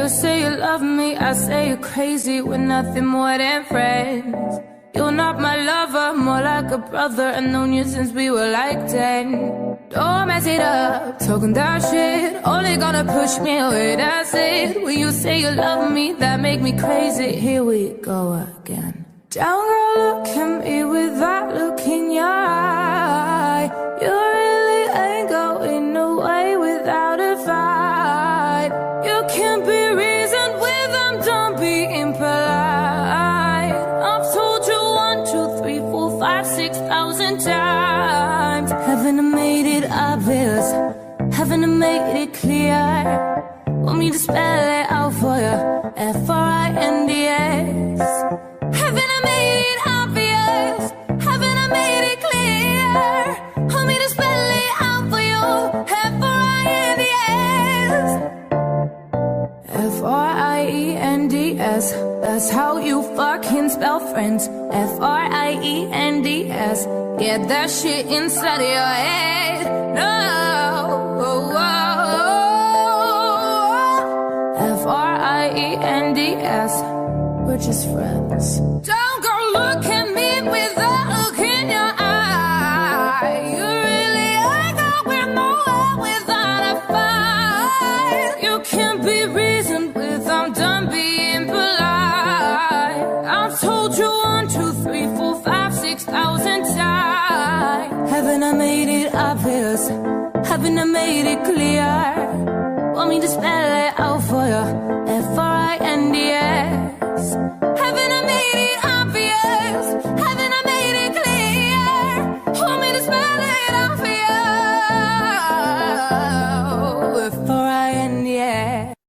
you say you love me, I say you're crazy. We're nothing more than friends. You're not my lover, more like a brother. I've known you since we were like 10. Don't mess it up, talking that shit. Only gonna push me away, that's it. When you say you love me, that make me crazy. Here we go again. Down girl, look at me with that look in your eye. You really ain't going away without a fight. You can't be reasoned with, I'm done being polite. I've told you 1, 2, 3, 4, 5, 6,000 times. Haven't I made it obvious? Haven't I made it clear? Want me to spell it out for you? F-R-I-N-D-S. Haven't I made it obvious? Haven't I made it clear? Want me to spell it out for you? F-R-I-N-D-S. F-R-I-E-N-D-S. That's how you fucking spell friends. F-R-I-E-N-D-S. Get that shit inside of your head. No. F-R-I-E-N-D-S. We're just friends. Don't go look at me with that look in your eye. You really ain't going nowhere without a fight. You can't be reasoned with, I'm done being polite. I've told you 1, 2, 3, 4, 5, 6,000 times. Haven't I made it obvious? Haven't I made it clear? Want me to spell it out for you? F-R-I-N-D-S. Haven't I